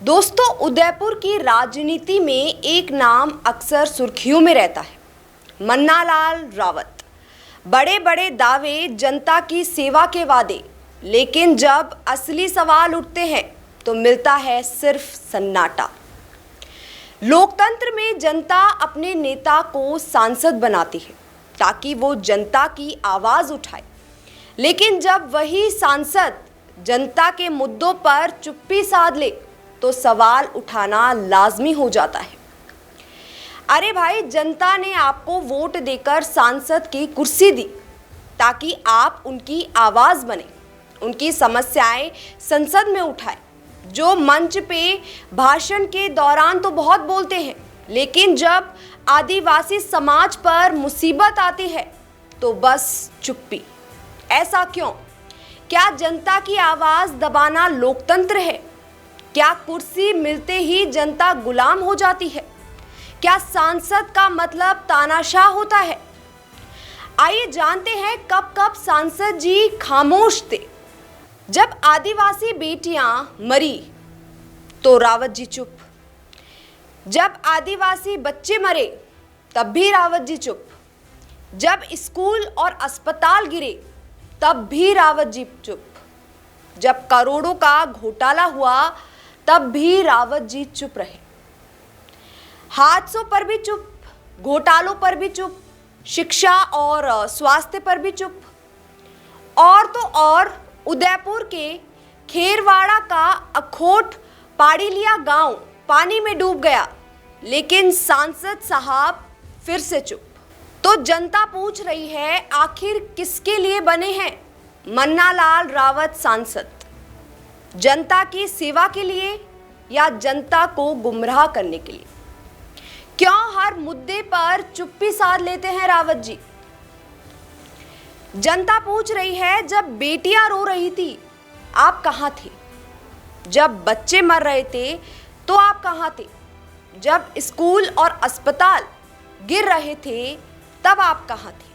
दोस्तों, उदयपुर की राजनीति में एक नाम अक्सर सुर्खियों में रहता है, मन्नालाल रावत। बड़े बड़े दावे, जनता की सेवा के वादे, लेकिन जब असली सवाल उठते हैं तो मिलता है सिर्फ सन्नाटा। लोकतंत्र में जनता अपने नेता को सांसद बनाती है ताकि वो जनता की आवाज उठाए, लेकिन जब वही सांसद जनता के मुद्दों पर चुप्पी साध ले तो सवाल उठाना लाजमी हो जाता है। अरे भाई, जनता ने आपको वोट देकर सांसद की कुर्सी दी ताकि आप उनकी आवाज बने, उनकी समस्याएं संसद में उठाएं। जो मंच पे भाषण के दौरान तो बहुत बोलते हैं, लेकिन जब आदिवासी समाज पर मुसीबत आती है तो बस चुप्पी। ऐसा क्यों? क्या जनता की आवाज दबाना लोकतंत्र है? क्या कुर्सी मिलते ही जनता गुलाम हो जाती है? क्या सांसद का मतलब तानाशाह होता है? आइए जानते हैं कब कब सांसद जी खामोश थे। जब आदिवासी बेटियां मरी तो रावत जी चुप। जब आदिवासी बच्चे मरे तब भी रावत जी चुप। जब स्कूल और अस्पताल गिरे तब भी रावत जी चुप। जब करोड़ों का घोटाला हुआ तब भी रावत जी चुप रहे। हादसों पर भी चुप, घोटालों पर भी चुप, शिक्षा और स्वास्थ्य पर भी चुप। और तो और उदयपुर के खेरवाड़ा का अखोट पाड़ीलिया गांव पानी में डूब गया, लेकिन सांसद साहब फिर से चुप। तो जनता पूछ रही है, आखिर किसके लिए बने हैं मन्नालाल रावत सांसद? जनता की सेवा के लिए या जनता को गुमराह करने के लिए? क्यों हर मुद्दे पर चुप्पी साध लेते हैं रावत जी? जनता पूछ रही है, जब बेटियां रो रही थी आप कहां थे? जब बच्चे मर रहे थे तो आप कहां थे? जब स्कूल और अस्पताल गिर रहे थे तब आप कहां थे?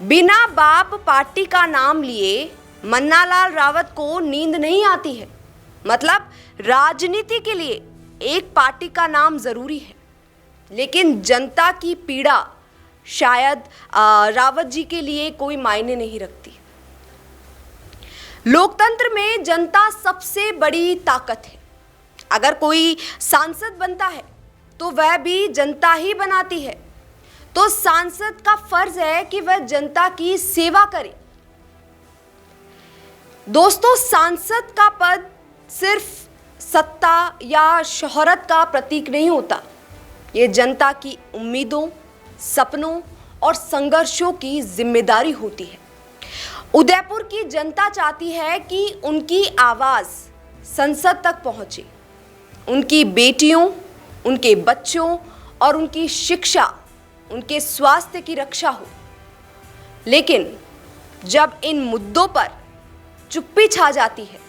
बिना बाप पार्टी का नाम लिए मन्नालाल रावत को नींद नहीं आती है। मतलब राजनीति के लिए एक पार्टी का नाम जरूरी है, लेकिन जनता की पीड़ा शायद रावत जी के लिए कोई मायने नहीं रखती। लोकतंत्र में जनता सबसे बड़ी ताकत है। अगर कोई सांसद बनता है तो वह भी जनता ही बनाती है, तो सांसद का फर्ज है कि वह जनता की सेवा करे। दोस्तों, सांसद का पद सिर्फ सत्ता या शोहरत का प्रतीक नहीं होता। ये जनता की उम्मीदों, सपनों और संघर्षों की जिम्मेदारी होती है। उदयपुर की जनता चाहती है कि उनकी आवाज़ संसद तक पहुंचे, उनकी बेटियों, उनके बच्चों और उनकी शिक्षा, उनके स्वास्थ्य की रक्षा हो। लेकिन जब इन मुद्दों पर चुप्पी छा जाती है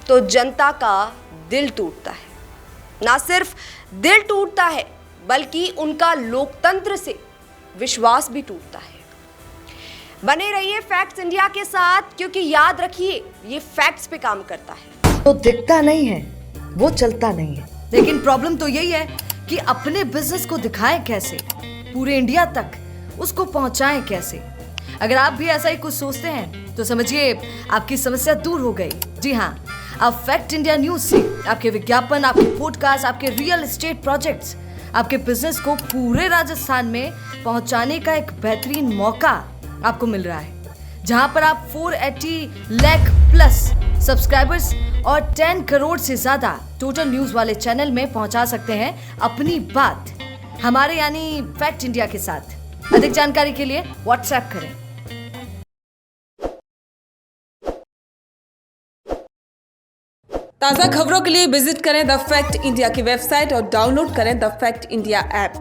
तो जनता का दिल टूटता है। ना सिर्फ दिल टूटता है, बल्कि उनका लोकतंत्र से विश्वास भी टूटता है। बने रहिए फैक्ट्स इंडिया के साथ, क्योंकि याद रखिए, ये फैक्ट्स पे काम करता है। तो दिखता नहीं है, वो चलता नहीं है। लेकिन प्रॉब्लम तो यही है कि अपने बिजनेस को दिखाएं कैसे, पूरे इंडिया तक उसको पहुंचाएं कैसे। अगर आप भी ऐसा ही कुछ सोचते हैं तो समझिए आपकी समस्या दूर हो गई। जी हाँ, अब फैक्ट इंडिया न्यूज से आपके विज्ञापन, आपके पॉडकास्ट, आपके रियल एस्टेट प्रोजेक्ट्स, आपके बिजनेस को पूरे राजस्थान में पहुंचाने का एक बेहतरीन मौका आपको मिल रहा है, जहां पर आप 480 लाख प्लस सब्सक्राइबर्स और 10 करोड़ से ज्यादा टोटल न्यूज वाले चैनल में पहुंचा सकते हैं अपनी बात हमारे यानी फैक्ट इंडिया के साथ। अधिक जानकारी के लिए व्हाट्सएप करें। ताज़ा खबरों के लिए विजिट करें द फैक्ट इंडिया की वेबसाइट और डाउनलोड करें द फैक्ट इंडिया ऐप।